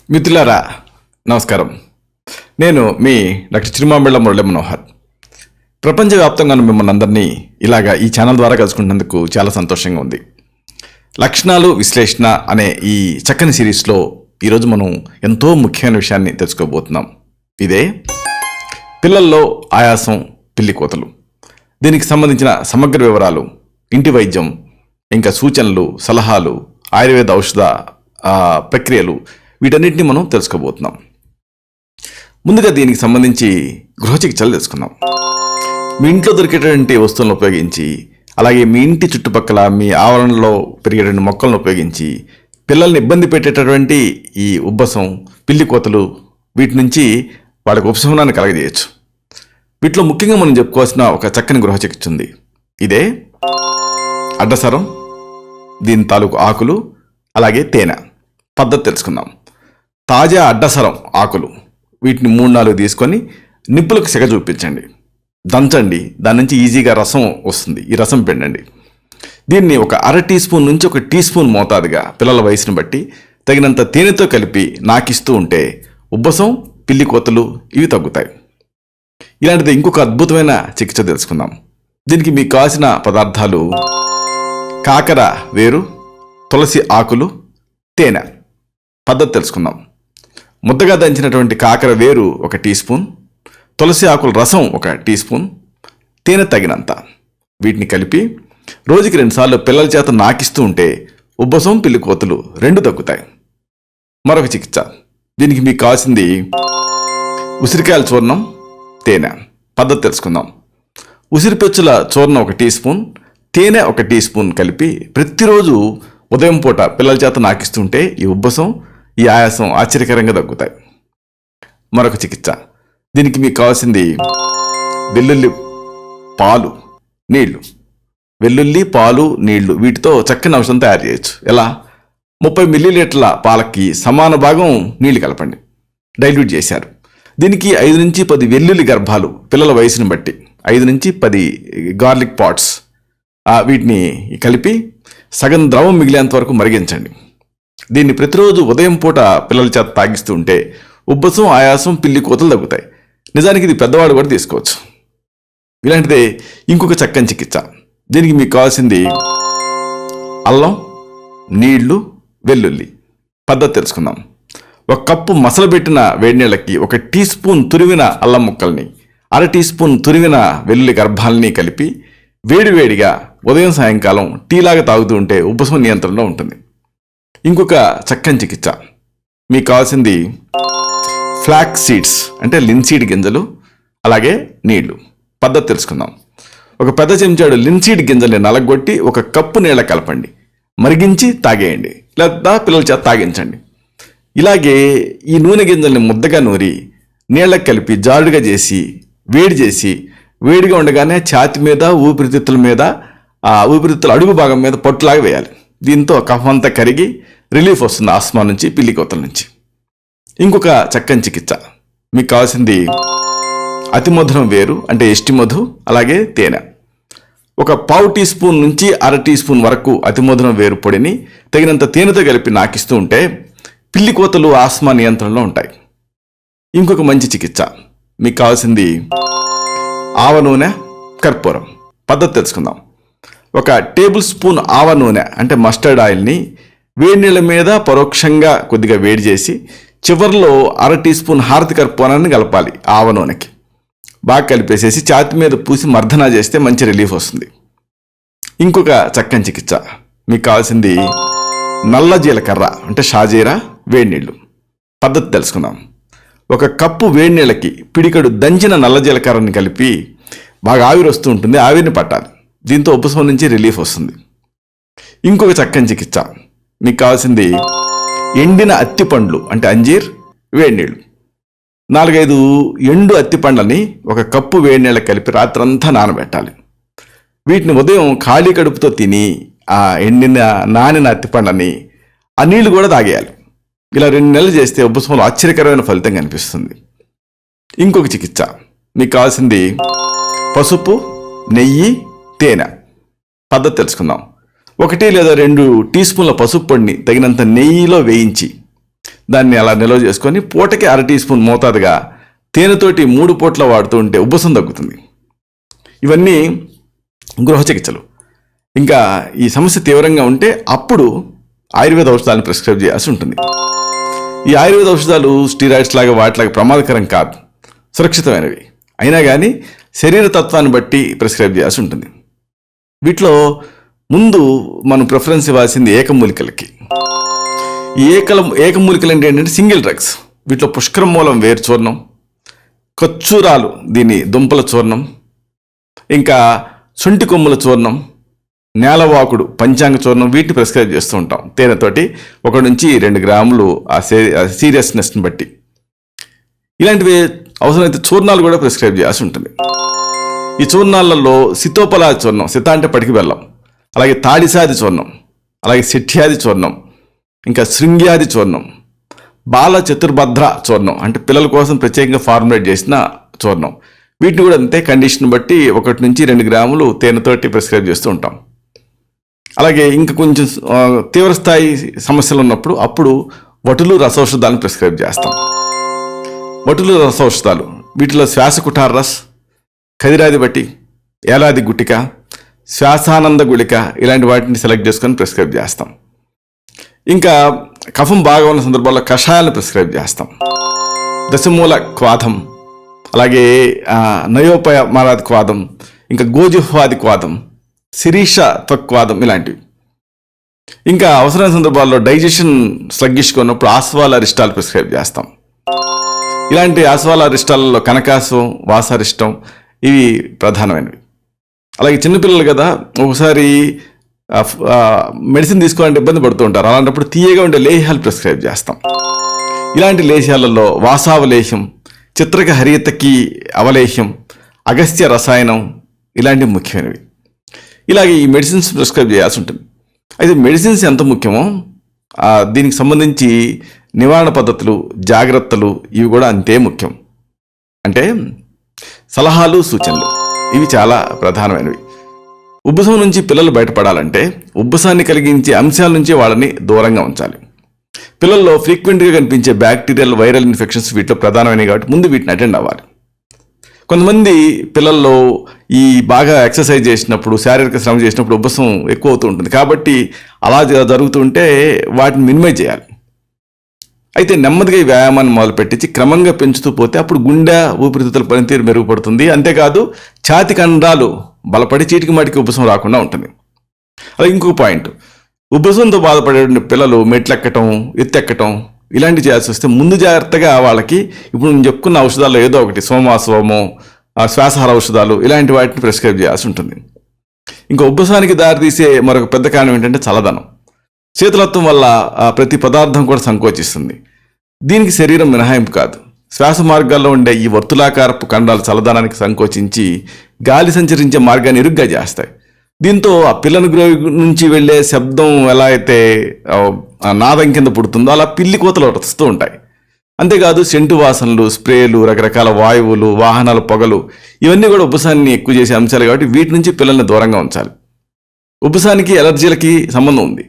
మిత్రులారా నమస్కారం. నేను మీ డాక్టర్ చిరుమామిళ్ళ మురళీ మనోహర్. ప్రపంచవ్యాప్తంగా మిమ్మల్ని అందరినీ ఇలాగా ఈ ఛానల్ ద్వారా కలుసుకున్నందుకు చాలా సంతోషంగా ఉంది. లక్షణాలు విశ్లేషణ అనే ఈ చక్కని సిరీస్లో ఈరోజు మనం ఎంతో ముఖ్యమైన విషయాన్ని తెలుసుకోబోతున్నాం. ఇదే పిల్లల్లో ఆయాసం, పిల్లి కోతలు. దీనికి సంబంధించిన సమగ్ర వివరాలు, ఇంటి వైద్యం, ఇంకా సూచనలు, సలహాలు, ఆయుర్వేద ఔషధ ప్రక్రియలు, వీటన్నిటిని మనం తెలుసుకోబోతున్నాం. ముందుగా దీనికి సంబంధించి గృహ చికిత్సలు తెలుసుకుందాం. మీ ఇంట్లో దొరికేటటువంటి వస్తువులను ఉపయోగించి, అలాగే మీ ఇంటి చుట్టుపక్కల మీ ఆవరణలో పెరిగేటువంటి మొక్కలను ఉపయోగించి పిల్లల్ని ఇబ్బంది పెట్టేటటువంటి ఈ ఉబ్బసం, పిల్లి కోతలు, వీటి నుంచి వాళ్ళకి ఉపశమనాన్ని కలగజేయచ్చు. వీటిలో ముఖ్యంగా మనం చెప్పుకోవాల్సిన ఒక చక్కని గృహ చికిత్స ఉంది. ఇదే అడ్డసరం, దీని తాలూకు ఆకులు, అలాగే తేనె. పద్ధతి తెలుసుకుందాం. తాజా అడ్డసరం ఆకులు, వీటిని 3-4 తీసుకొని నిప్పులకు సెగ చూపించండి, దంచండి. దాని నుంచి ఈజీగా రసం వస్తుంది. ఈ రసం పిండండి. దీన్ని ఒక 1/2 టీ స్పూన్ నుంచి 1 టీ స్పూన్ మోతాదుగా పిల్లల వయసును బట్టి తగినంత తేనెతో కలిపి నాకిస్తూ ఉంటే ఉబ్బసం, పిల్లి కోతలు ఇవి తగ్గుతాయి. ఇలాంటిది ఇంకొక అద్భుతమైన చికిత్స తెలుసుకుందాం. దీనికి మీకు కావాల్సిన పదార్థాలు: కాకర వేరు, తులసి ఆకులు, తేనె. పద్ధతి తెలుసుకుందాం. ముద్దగా దంచినటువంటి కాకర వేరు 1 టీ స్పూన్, తులసి ఆకుల రసం 1 టీ స్పూన్, తేనె తగినంత. వీటిని కలిపి రోజుకి 2 సార్లు పిల్లల చేత నాకిస్తూ ఉంటే ఉబ్బసం, పిల్లి కోతలు 2 తగ్గుతాయి. మరొక చికిత్స. దీనికి మీకు కావాల్సింది ఉసిరికాయల చూర్ణం, తేనె. పద్ధతి తెలుసుకుందాం. ఉసిరిపెచ్చుల చూర్ణం 1 టీ స్పూన్, తేనె 1 టీ స్పూన్ కలిపి ప్రతిరోజు ఉదయం పూట పిల్లల చేత నాకిస్తుంటే ఈ ఉబ్బసం, ఈ ఆయాసం ఆశ్చర్యకరంగా తగ్గుతాయి. మరొక చికిత్స. దీనికి మీకు కావాల్సింది వెల్లుల్లి పాలు, నీళ్లు. వెల్లుల్లి పాలు, నీళ్లు, వీటితో చక్కని ఔషధం తయారు చేయొచ్చు. ఎలా? 30 మిల్లీలీటర్ల పాలకి సమాన భాగం నీళ్లు కలపండి, డైల్యూట్ చేశారు. దీనికి 5 నుంచి 10 వెల్లుల్లి గర్భాలు, పిల్లల వయసును బట్టి 5 నుంచి 10 గార్లిక్ పాట్స్, వీటిని కలిపి సగం ద్రవం మిగిలేంత వరకు మరిగించండి. దీన్ని ప్రతిరోజు ఉదయం పూట పిల్లల చేత తాగిస్తూ ఉంటే ఉబ్బసం, ఆయాసం, పిల్లి కోతలు తగ్గుతాయి. నిజానికి ఇది పెద్దవాడు కూడా తీసుకోవచ్చు. ఇలాంటిదే ఇంకొక చక్కని చికిత్స. దీనికి మీకు కావాల్సింది అల్లం, నీళ్లు, వెల్లుల్లి. పద్ధతి తెలుసుకుందాం. 1 కప్పు మసలబెట్టిన వేడి నీళ్ళకి 1 టీ స్పూన్ తురిమిన అల్లం ముక్కల్ని, 1/2 టీ స్పూన్ తురిమిన వెల్లుల్లి గర్భాలని కలిపి వేడివేడిగా ఉదయం సాయంకాలం టీలాగా తాగుతూ ఉంటే ఉబ్బసం నియంత్రణలో ఉంటుంది. ఇంకొక చక్కని చికిత్స. మీకు కావాల్సింది ఫ్లాక్స్ సీడ్స్, అంటే లిన్సీడ్ గింజలు, అలాగే నీళ్లు. పద్ధతి తెలుసుకుందాం. 1 పెద్ద చెంచాడు లిన్సీడ్ గింజల్ని నలగొట్టి 1 కప్పు నీళ్ళ కలపండి, మరిగించి తాగేయండి, లేదా పిల్లల చేత తాగించండి. ఇలాగే ఈ నూనె గింజల్ని ముద్దగా నూరి నీళ్ళకి కలిపి జారుడుగా చేసి వేడి చేసి, వేడిగా ఉండగానే ఛాతి మీద, ఊపిరితిత్తుల మీద, ఊపిరితిత్తుల అడుగు భాగం మీద పొట్టులాగా వేయాలి. దీంతో కఫం అంతా కరిగి రిలీఫ్ వస్తుంది ఆస్మా నుంచి, పిల్లి కోతల నుంచి. ఇంకొక చక్కని చికిత్స. మీకు కావాల్సింది అతి మధురం వేరు, అంటే ఎస్టి మధు, అలాగే తేనె. 1/4 టీ స్పూన్ నుంచి 1/2 టీ స్పూన్ వరకు అతి మధురం వేరు పొడిని తగినంత తేనెతో కలిపి నాకిస్తూ ఉంటే పిల్లి కోతలు, ఆస్మా నియంత్రణలో ఉంటాయి. ఇంకొక మంచి చికిత్స. మీకు కావాల్సింది ఆవ నూనె, కర్పూరం. పద్ధతి తెలుసుకుందాం. 1 టేబుల్ స్పూన్ ఆవ నూనె, అంటే మస్టర్డ్ ఆయిల్ని వేడి నీళ్ళ మీద పరోక్షంగా కొద్దిగా వేడి చేసి చివరిలో 1/2 టీ స్పూన్ హారతి కర్పూరాన్ని కలపాలి ఆవ నూనెకి. బాగా కలిపేసేసి ఛాతి మీద పూసి మర్దనా చేస్తే మంచి రిలీఫ్ వస్తుంది. ఇంకొక చక్కని చికిత్స. మీకు కావాల్సింది నల్ల జీలకర్ర, అంటే షాజీరా, వేడి నీళ్ళు. పద్ధతి తెలుసుకుందాం. 1 కప్పు వేడి నీళ్ళకి పిడికడు దంచిన నల్ల జీలకర్రని కలిపి బాగా ఆవిరి వస్తూ ఉంటుంది, ఆవిరిని పట్టాలి. దీంతో ఉపశమనం నుంచి రిలీఫ్ వస్తుంది. ఇంకొక చక్కని చికిత్స. మీకు కావాల్సింది ఎండిన అత్తిపండ్లు, అంటే అంజీర్, వేడి నీళ్ళు. 4-5 ఎండు అత్తిపండ్లని 1 కప్పు వేడి నీళ్ళకి కలిపి రాత్రంతా నానబెట్టాలి. వీటిని ఉదయం ఖాళీ కడుపుతో తిని ఆ ఎండిన నానిన అత్తిపండ్లని ఆ నీళ్లు కూడా తాగేయాలి. ఇలా 2 నెలలు చేస్తే ఉబ్బసంలో ఆశ్చర్యకరమైన ఫలితం కనిపిస్తుంది. ఇంకొక చికిత్స. మీకు కావాల్సింది పసుపు, నెయ్యి, తేనె. పద్ధతి తెలుసుకుందాం. 1 లేదా 2 టీ స్పూన్ల పసుపు పొడిని తగినంత నెయ్యిలో వేయించి దాన్ని అలా నిల్వ చేసుకొని పూటకి 1/2 టీ స్పూన్ మోతాదుగా తేనెతోటి 3 పూట్ల వాడుతూ ఉంటే ఉబ్బసం తగ్గుతుంది. ఇవన్నీ గృహ చికిత్సలు. ఇంకా ఈ సమస్య తీవ్రంగా ఉంటే అప్పుడు ఆయుర్వేద ఔషధాలను ప్రిస్క్రైబ్ చేయాల్సి ఉంటుంది. ఈ ఆయుర్వేద ఔషధాలు స్టీరాయిడ్స్ లాగా వాటిలాగా ప్రమాదకరం కాదు, సురక్షితమైనవి. అయినా కానీ శరీర తత్వాన్ని బట్టి ప్రిస్క్రైబ్ చేయాల్సి ఉంటుంది. వీటిలో ముందు మనం ప్రిఫరెన్స్ ఇవ్వాల్సింది ఏకమూలికలకి. ఈ ఏకమూలికలు అంటే ఏంటంటే సింగిల్ డ్రగ్స్. వీటిలో పుష్కరం మూలం వేరు చూర్ణం, ఖర్జూరాలు దీని దుంపల చూర్ణం, ఇంకా శొంఠి కొమ్ముల చూర్ణం, నేలవాకుడు పంచాంగ చూర్ణం, వీటిని ప్రిస్క్రైబ్ చేస్తూ ఉంటాం తేనెతోటి 1 నుంచి 2 గ్రాములు ఆ సీరియస్నెస్ని బట్టి. ఇలాంటివి అవసరమైతే చూర్ణాలు కూడా ప్రిస్క్రైబ్ చేయాల్సి ఉంటుంది. ఈ చూర్ణాలలో సితోపలాది చూర్ణం, సిత అంటే పటికి బెల్లం, అలాగే తాడిసాది చూర్ణం, అలాగే సిఠ్యాది చూర్ణం, ఇంకా శృంగ్యాది చూర్ణం, బాల చతుర్భద్ర చూర్ణం అంటే పిల్లల కోసం ప్రత్యేకంగా ఫార్ములేట్ చేసిన చూర్ణం, వీటిని కూడా అంతే కండిషన్ బట్టి 1 నుంచి 2 గ్రాములు తేనెతోటి ప్రిస్క్రైబ్ చేస్తూ ఉంటాం. అలాగే ఇంకా కొంచెం తీవ్రస్థాయి సమస్యలు ఉన్నప్పుడు అప్పుడు వటులు రసౌషధాలను ప్రిస్క్రైబ్ చేస్తాం. వటులు రసౌషధాలు వీటిలో శ్వాసకుటార రస్, ఖదిరాది బట్టి, ఏలాది గుటిక, శ్వాసానంద గుళిక ఇలాంటి వాటిని సెలెక్ట్ చేసుకొని ప్రిస్క్రైబ్ చేస్తాం. ఇంకా కఫం బాగా ఉన్న సందర్భాల్లో కషాయాలను ప్రిస్క్రైబ్ చేస్తాం. దశమూల క్వాథం, అలాగే నయోపయ మారాది క్వాదం, ఇంకా గోజుహ్వాది క్వాదం, శిరీష త్వక్వాదం ఇలాంటివి. ఇంకా అవసరమైన సందర్భాల్లో డైజెషన్ స్లగ్గిష్గా ఉన్నప్పుడు ఆస్వాల అరిష్టాలు ప్రిస్క్రైబ్ చేస్తాం. ఇలాంటి ఆస్వాల అరిష్టాలలో కనకాసం, వాసారిష్టం ఇవి ప్రధానమైనవి. అలాగే చిన్నపిల్లలు కదా, ఒకసారి మెడిసిన్ తీసుకోవాలంటే ఇబ్బంది పడుతూ ఉంటారు. అలాంటప్పుడు తీయగా ఉండే లేహ్యాలు ప్రిస్క్రైబ్ చేస్తాం. ఇలాంటి లేహ్యాలలో వాసావలేహ్యం, చిత్రక హరియతకి అవలేహ్యం, అగస్త్య రసాయనం ఇలాంటివి ముఖ్యమైనవి. ఇలాగే ఈ మెడిసిన్స్ ప్రిస్క్రైబ్ చేయాల్సి ఉంటుంది. అయితే మెడిసిన్స్ ఎంత ముఖ్యమో దీనికి సంబంధించి నివారణ పద్ధతులు, జాగ్రత్తలు ఇవి కూడా అంతే ముఖ్యం. అంటే సలహాలు, సూచనలు ఇవి చాలా ప్రధానమైనవి. ఉబ్బసం నుంచి పిల్లలు బయటపడాలంటే ఉబ్బసాన్ని కలిగించే అంశాల నుంచి వాళ్ళని దూరంగా ఉంచాలి. పిల్లల్లో ఫ్రీక్వెంట్గా కనిపించే బ్యాక్టీరియల్, వైరల్ ఇన్ఫెక్షన్స్ వీటిలో ప్రధానమైనవి కాబట్టి ముందు వీటిని అటెండ్ అవ్వాలి. కొంతమంది పిల్లల్లో ఈ బాగా ఎక్సర్సైజ్ చేసినప్పుడు, శారీరక శ్రమ చేసినప్పుడు ఉబ్బసం ఎక్కువ అవుతూ ఉంటుంది. కాబట్టి అలా జరుగుతుంటే వాటిని మినిమైజ్ చేయాలి. అయితే నెమ్మదిగా ఈ వ్యాయామాన్ని మొదలుపెట్టించి క్రమంగా పెంచుతూ పోతే అప్పుడు గుండె, ఊపిరితిత్తుల పనితీరు మెరుగుపడుతుంది. అంతేకాదు ఛాతి కండరాలు బలపడి చీటికి మాటికి ఉబ్బసం రాకుండా ఉంటుంది. అలాగే ఇంకొక పాయింట్, ఉబ్బసంతో బాధపడే పిల్లలు మెట్లెక్కటం, ఎత్తెక్కటం ఇలాంటివి చేయాల్సి వస్తే ముందు జాగ్రత్తగా వాళ్ళకి ఇప్పుడు నేను చెప్పుకున్న ఔషధాల్లో ఏదో ఒకటి సోమాశ్వమో, శ్వాసహార ఔషధాలు ఇలాంటి వాటిని ప్రిస్క్రైబ్ చేయాల్సి ఉంటుంది. ఇంకా ఉబ్బసానికి దారితీసే మరొక పెద్ద కారణం ఏంటంటే చల్లదనం. శీతలత్వం వల్ల ప్రతి పదార్థం కూడా సంకోచిస్తుంది. దీనికి శరీరం మినహాయింపు కాదు. శ్వాస మార్గాల్లో ఉండే ఈ వర్తులాకారపు కండాలు చల్లదనానికి సంకోచించి గాలి సంచరించే మార్గాన్ని ఇరుగ్గా చేస్తాయి. దీంతో ఆ పిల్లని నుంచి వెళ్ళే శబ్దం ఎలా అయితే నాదం కింద పుడుతుందో అలా పిల్లి కోతలు వస్తూ ఉంటాయి. అంతేకాదు సెంటు వాసనలు, స్ప్రేలు, రకరకాల వాయువులు, వాహనాల పొగలు ఇవన్నీ కూడా ఉబ్బసాన్ని ఎక్కువ చేసే అంశాలు కాబట్టి వీటి నుంచి పిల్లల్ని దూరంగా ఉంచాలి. ఉబ్బసానికి ఎలర్జీలకి సంబంధం ఉంది.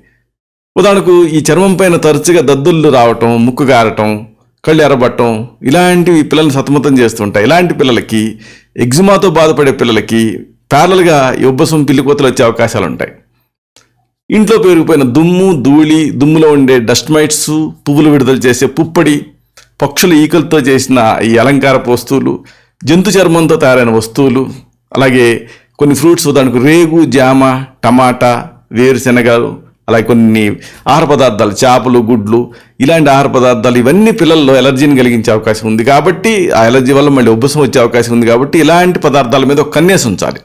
ఉదాహరణకు ఈ చర్మం పైన తరచుగా దద్దుళ్ళు రావటం, ముక్కు గారటం, కళ్ళు ఎర్రబట్టడం ఇలాంటివి పిల్లల్ని సతమతం చేస్తుంటాయి. ఇలాంటి పిల్లలకి, ఎగ్జిమాతో బాధపడే పిల్లలకి ప్యారల్గా ఈ ఉబ్బసం, పిల్లికోతలు వచ్చే అవకాశాలు ఉంటాయి. ఇంట్లో పెరిగిపోయిన దుమ్ము, ధూళి, దుమ్ములో ఉండే డస్ట్ మైట్స్, పువ్వులు విడుదల చేసే పుప్పొడి, పక్షుల ఈకలతో చేసిన ఈ అలంకారపు వస్తువులు, జంతు చర్మంతో తయారైన వస్తువులు, అలాగే కొన్ని ఫ్రూట్స్ ఉదాహరణకు రేగు, జామ, టమాటా, వేరుశెనగలు, అలాగే కొన్ని ఆహార పదార్థాలు, చేపలు, గుడ్లు ఇలాంటి ఆహార పదార్థాలు ఇవన్నీ పిల్లల్లో ఎలర్జీని కలిగించే అవకాశం ఉంది. కాబట్టి ఆ ఎలర్జీ వల్ల మళ్ళీ ఉబ్బసం వచ్చే అవకాశం ఉంది. కాబట్టి ఇలాంటి పదార్థాల మీద ఒక కన్నేసి ఉంచాలి.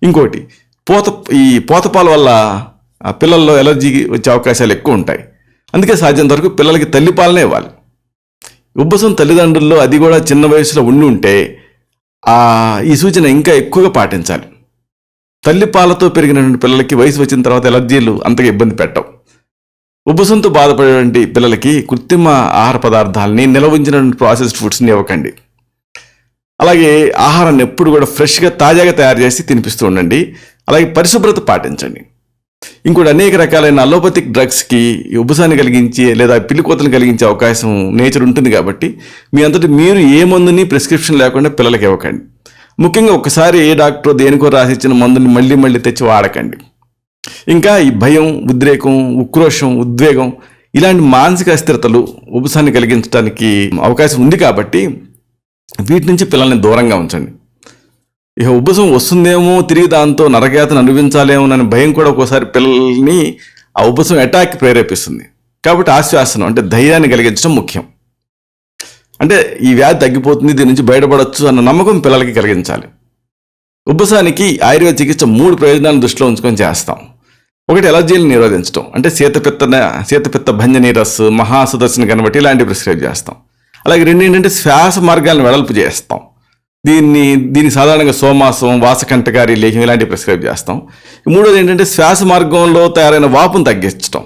ఇంకోటి ఈ పోతపాల వల్ల పిల్లల్లో ఎలర్జీ వచ్చే అవకాశాలు ఎక్కువ ఉంటాయి. అందుకే సాధ్యంత వరకు పిల్లలకి తల్లిపాలనే ఇవ్వాలి. ఉబ్బసం తల్లిదండ్రుల్లో అది కూడా చిన్న వయసులో ఉండి ఉంటే ఈ సూచన ఇంకా ఎక్కువగా పాటించాలి. తల్లిపాలతో పెరిగినటువంటి పిల్లలకి వయసు వచ్చిన తర్వాత ఎలర్జీలు అంతగా ఇబ్బంది పెట్టవు. ఉబ్బసంతో బాధపడేటువంటి పిల్లలకి కృత్రిమ ఆహార పదార్థాలని, నిల్వ ఉంచినటువంటి ప్రాసెస్డ్ ఫుడ్స్ని ఇవ్వకండి. అలాగే ఆహారాన్ని ఎప్పుడు కూడా ఫ్రెష్గా, తాజాగా తయారు చేసి తినిపిస్తూ ఉండండి. అలాగే పరిశుభ్రత పాటించండి. ఇంకోటి అనేక రకాలైన అలోపతిక్ డ్రగ్స్కి ఉబ్బసాన్ని కలిగించి లేదా పిల్లికోతను కలిగించే అవకాశం నేచర్ ఉంటుంది కాబట్టి మీ అంతటి మీరు ఏ మందుని ప్రిస్క్రిప్షన్ లేకుండా పిల్లలకి ఇవ్వకండి. ముఖ్యంగా ఒకసారి ఏ డాక్టర్ దేనికో రాసిచ్చిన మందుని మళ్ళీ మళ్ళీ తెచ్చి వాడకండి. ఇంకా ఈ భయం, ఉద్రేకం, ఉక్రోషం, ఉద్వేగం ఇలాంటి మానసిక అస్థిరతలు ఉబ్బసాన్ని కలిగించడానికి అవకాశం ఉంది కాబట్టి వీటి నుంచి పిల్లల్ని దూరంగా ఉంచండి. ఇక ఉబ్బసం వస్తుందేమో, తిరిగి దాంతో నరకయాతను అనుభవించాలేమో అనే భయం కూడా ఒక్కోసారి పిల్లల్ని ఆ ఉబ్బసం అటాక్ ప్రేరేపిస్తుంది. కాబట్టి ఆశ్వాసనం అంటే ధైర్యాన్ని కలిగించడం ముఖ్యం. అంటే ఈ వ్యాధి తగ్గిపోతుంది, దీని నుంచి బయటపడవచ్చు అన్న నమ్మకం పిల్లలకి కలిగించాలి. ఉబ్బసానికి ఆయుర్వేద చికిత్స 3 ప్రయోజనాలను దృష్టిలో ఉంచుకొని చేస్తాం. ఒకటి, ఎలర్జీని నిరోధించడం, అంటే శీతపిత్త భంజనీరస్, మహాసుదర్శన కనబట్టి ఇలాంటివి ప్రిస్క్రైబ్ చేస్తాం. అలాగే 2 ఏంటంటే శ్వాస మార్గాలను వెడల్పు చేస్తాం. దీనికి సాధారణంగా సోమాసం, వాసకంటకారి లేహ్యం ఇలాంటివి ప్రిస్క్రైబ్ చేస్తాం. 3వది ఏంటంటే శ్వాస మార్గంలో తయారైన వాపును తగ్గించడం.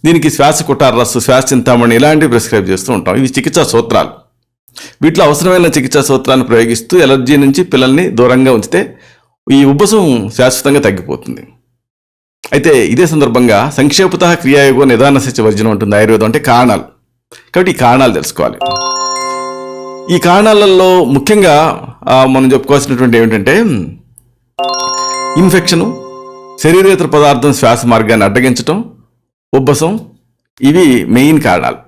దీనికి శ్వాస కుటార రస్సు, శ్వాస చింతామణి ఇలాంటివి ప్రిస్క్రైబ్ చేస్తూ ఉంటాం. ఇవి చికిత్సా సూత్రాలు. వీటిలో అవసరమైన చికిత్సా సూత్రాన్ని ప్రయోగిస్తూ ఎలర్జీ నుంచి పిల్లల్ని దూరంగా ఉంచితే ఈ ఉబ్బసం శాశ్వతంగా తగ్గిపోతుంది. అయితే ఇదే సందర్భంగా సంక్షేపత క్రియాయోగ నిదాన వర్జనం ఉంటుంది ఆయుర్వేదం, అంటే కారణాలు. కాబట్టి ఈ కారణాలు తెలుసుకోవాలి. ఈ కారణాలలో ముఖ్యంగా మనం చెప్పుకోవాల్సినటువంటి ఏమిటంటే ఇన్ఫెక్షను, శరీరేతర పదార్థం శ్వాస మార్గాన్ని అడ్డగించటం, ఉబ్బసం, ఇవి మెయిన్ కారణాలు.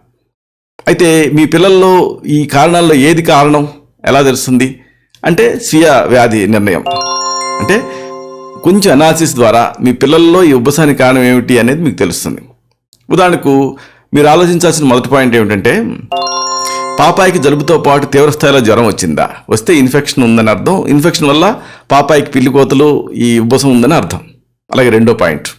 అయితే మీ పిల్లల్లో ఈ కారణాల్లో ఏది కారణం ఎలా తెలుస్తుంది అంటే స్వీయ వ్యాధి నిర్ణయం. అంటే కొంచెం అనాలిసిస్ ద్వారా మీ పిల్లల్లో ఈ ఉబ్బసానికి కారణం ఏమిటి అనేది మీకు తెలుస్తుంది. ఉదాహరణకు మీరు ఆలోచించాల్సిన మొదటి పాయింట్ ఏమిటంటే పాపాయికి జలుబుతో పాటు తీవ్రస్థాయిలో జ్వరం వచ్చిందా, వస్తే ఇన్ఫెక్షన్ ఉందని అర్థం. ఇన్ఫెక్షన్ వల్ల పాపాయికి పిల్లికోతలు, ఈ ఉబ్బసం ఉందని అర్థం. అలాగే 2వ పాయింట్,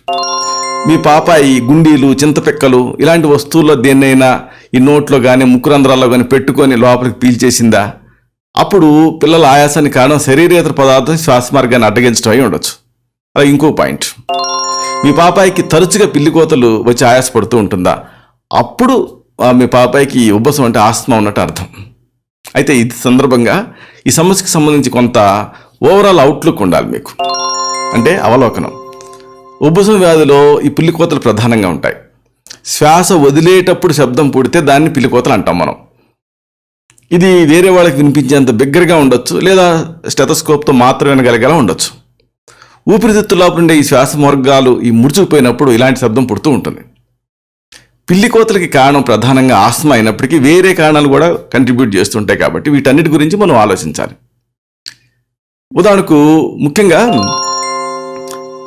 మీ పాపాయి గుండీలు, చింతపెక్కలు ఇలాంటి వస్తువుల్లో దేన్నైనా ఈ నోట్లో కానీ ముక్కురంధ్రాల్లో కానీ పెట్టుకొని లోపలికి పీల్చేసిందా, అప్పుడు పిల్లల ఆయాసానికి కారణం శరీరేతర పదార్థం శ్వాస మార్గాన్ని అడ్డగించడం అయి ఉండొచ్చు. అలాగే ఇంకో పాయింట్, మీ పాపాయికి తరచుగా పిల్లికోతలు వచ్చి ఆయాసపడుతూ ఉంటుందా, అప్పుడు మీ పాపాయికి ఉబ్బసం అంటే ఆస్తమా ఉన్నట్టు అర్థం. అయితే ఈ సందర్భంగా ఈ సమస్యకి సంబంధించి కొంత ఓవరాల్ అవుట్లుక్ ఉండాలి మీకు, అంటే అవలోకనం. ఉబ్బసం వ్యాధిలో ఈ పిల్లికోతలు ప్రధానంగా ఉంటాయి. శ్వాస వదిలేటప్పుడు శబ్దం పుడితే దాన్ని పిల్లికోతలు అంటాం మనం. ఇది వేరే వాళ్ళకి వినిపించేంత బిగ్గరగా ఉండొచ్చు, లేదా స్టెథోస్కోప్తో మాత్రం వినగలిగేలా ఉండొచ్చు. ఊపిరితిత్తుల లోపల ఉండే ఈ శ్వాస మార్గాలు ఈ ముడుచుకుపోయినప్పుడు ఇలాంటి శబ్దం పుడుతూ ఉంటుంది. పిల్లికోతలకి కారణం ప్రధానంగా ఆస్తమా అయినప్పటికీ వేరే కారణాలు కూడా కంట్రిబ్యూట్ చేస్తుంటాయి. కాబట్టి వీటన్నిటి గురించి మనం ఆలోచించాలి. ఉదాహరణకు ముఖ్యంగా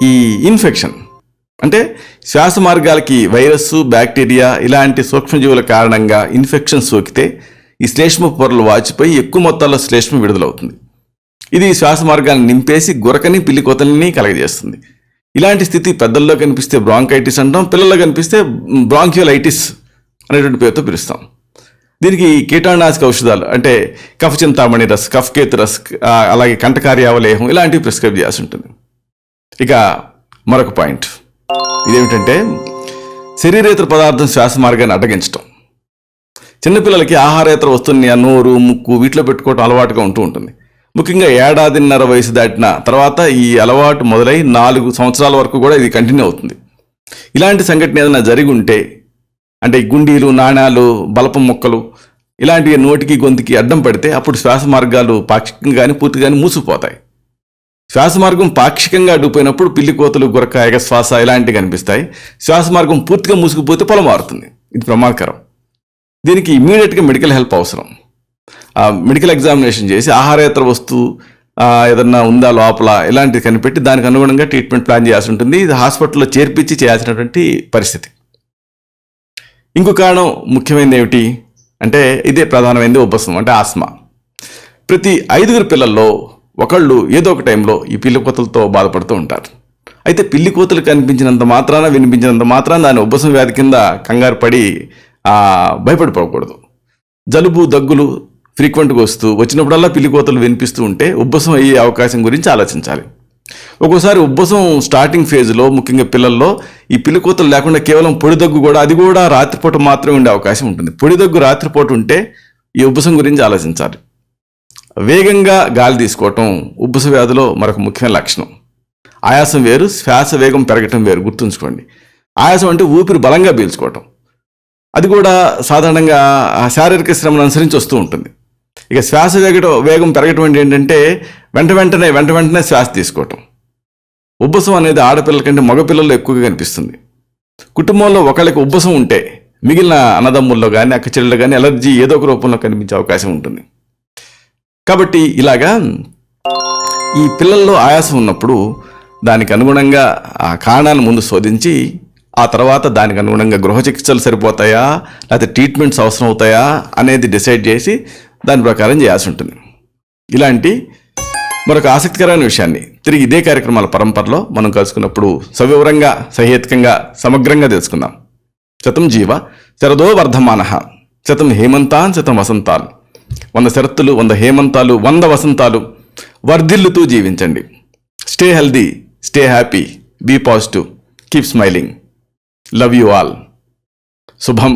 ఈ ఇన్ఫెక్షన్ అంటే శ్వాస మార్గాలకి వైరస్, బ్యాక్టీరియా ఇలాంటి సూక్ష్మజీవుల కారణంగా ఇన్ఫెక్షన్ సోకితే ఈ శ్లేష్మ పొరలు వాచిపోయి ఎక్కువ మొత్తాల్లో శ్లేష్మ విడుదలవుతుంది. ఇది శ్వాస మార్గాన్ని నింపేసి గురకని, పిల్లికోతల్ని కలగజేస్తుంది. ఇలాంటి స్థితి పెద్దల్లో కనిపిస్తే బ్రాంకైటిస్ అంటాం, పిల్లల్లో కనిపిస్తే బ్రాంక్యులైటిస్ అనేటువంటి పేరుతో పిలుస్తాం. దీనికి కీటాణునాశక ఔషధాలు అంటే కఫచింతామణి రస్, కఫకేతు రస్, అలాగే కంటకార్యావలేహం ఇలాంటివి ప్రిస్క్రైబ్ చేయాల్సి ఉంటుంది. ఇక మరొక పాయింట్ ఇదేమిటంటే శరీరేతర పదార్థం శ్వాస మార్గాన్ని అడ్డగించడం. చిన్నపిల్లలకి ఆహారేతర వస్తువుని నోరు, ముక్కు వీటిలో పెట్టుకోవడం అలవాటుగా ఉంటూ ఉంటుంది. ముఖ్యంగా 1.5 వయసు దాటిన తర్వాత ఈ అలవాటు మొదలై 4 సంవత్సరాల వరకు కూడా ఇది కంటిన్యూ అవుతుంది. ఇలాంటి సంఘటన ఏదైనా జరిగి ఉంటే, అంటే గుండీలు, నాణాలు, బలపం మొక్కలు ఇలాంటివి నోటికి, గొంతుకి అడ్డం పడితే అప్పుడు శ్వాస మార్గాలు పాక్షికంగా కానీ పూర్తిగా మూసుకుపోతాయి. శ్వాస మార్గం పాక్షికంగా అడ్డుపోయినప్పుడు పిల్లికోతలు, గురక, ఎగశ్వాస ఇలాంటివి కనిపిస్తాయి. శ్వాస మార్గం పూర్తిగా మూసుకుపోతే పొలం మారుతుంది. ఇది ప్రమాదకరం. దీనికి ఇమీడియట్గా మెడికల్ హెల్ప్ అవసరం. మెడికల్ ఎగ్జామినేషన్ చేసి ఆహారేతర వస్తువు ఏదన్నా ఉందా లోపల ఇలాంటివి కనిపెట్టి దానికి అనుగుణంగా ట్రీట్మెంట్ ప్లాన్ చేయాల్సి ఉంటుంది. ఇది హాస్పిటల్లో చేర్పించి చేయాల్సినటువంటి పరిస్థితి. ఇంకో కారణం ముఖ్యమైనది ఏమిటి అంటే ఇదే ప్రధానమైనది ఉబ్బసం అంటే ఆస్మా. ప్రతి 5 పిల్లల్లో ఒకళ్ళు ఏదో ఒక టైంలో ఈ పిల్లికోతలతో బాధపడుతూ ఉంటారు. అయితే పిల్లికోతలు కనిపించినంత మాత్రాన, వినిపించినంత మాత్రాన దాని ఉబ్బసం వ్యాధి కింద కంగారు పడి భయపడిపోకూడదు. జలుబు, దగ్గులు ఫ్రీక్వెంట్గా వచ్చినప్పుడల్లా పిల్లికోతలు వినిపిస్తూ ఉంటే ఉబ్బసం అయ్యే అవకాశం గురించి ఆలోచించాలి. ఒక్కోసారి ఉబ్బసం స్టార్టింగ్ ఫేజ్లో ముఖ్యంగా పిల్లల్లో ఈ పిల్లికోతలు లేకుండా కేవలం పొడి దగ్గు కూడా, అది కూడా రాత్రిపూట మాత్రమే ఉండే అవకాశం ఉంటుంది. పొడి దగ్గు రాత్రిపూట ఉంటే ఈ ఉబ్బసం గురించి ఆలోచించాలి. వేగంగా గాలి తీసుకోవటం ఉబ్బస వ్యాధిలో మరొక ముఖ్యమైన లక్షణం. ఆయాసం వేరు, శ్వాస వేగం పెరగటం వేరు, గుర్తుంచుకోండి. ఆయాసం అంటే ఊపిరి బలంగా పీల్చుకోవటం. అది కూడా సాధారణంగా శారీరక శ్రమను అనుసరించి వస్తూ ఉంటుంది. ఇక శ్వాస వేగం పెరగటం అంటే ఏంటంటే వెంట వెంటనే శ్వాస తీసుకోవటం. ఉబ్బసం అనేది ఆడపిల్లల కంటే మగపిల్లల్లో ఎక్కువగా కనిపిస్తుంది. కుటుంబంలో ఒకళ్ళకి ఉబ్బసం ఉంటే మిగిలిన అన్నదమ్ముల్లో కానీ అక్క చెల్లెళ్ళు కానీ ఎలర్జీ ఏదో ఒక రూపంలో కనిపించే అవకాశం ఉంటుంది. కాబట్టి ఇలాగా ఈ పిల్లల్లో ఆయాసం ఉన్నప్పుడు దానికి అనుగుణంగా ఆ కారణాన్ని ముందు శోధించి ఆ తర్వాత దానికి అనుగుణంగా గృహ చికిత్సలు సరిపోతాయా లేకపోతే ట్రీట్మెంట్స్ అవసరం అవుతాయా అనేది డిసైడ్ చేసి దాని ప్రకారం చేయాల్సి ఉంటుంది. ఇలాంటి మరొక ఆసక్తికరమైన విషయాన్ని తిరిగి ఇదే కార్యక్రమాల పరంపరలో మనం కలుసుకున్నప్పుడు సవివరంగా, సహేతుకంగా, సమగ్రంగా తెలుసుకుందాం. శతం జీవ శరదో వర్ధమానః, శతం హేమంతాన్ శతం వసంతాలు. 100 శరత్తులు, 100 హేమంతాలు, 100 వసంతాలు వర్ధిల్లుతూ జీవించండి. Stay healthy, stay happy, be positive, keep smiling. Love you all. శుభం.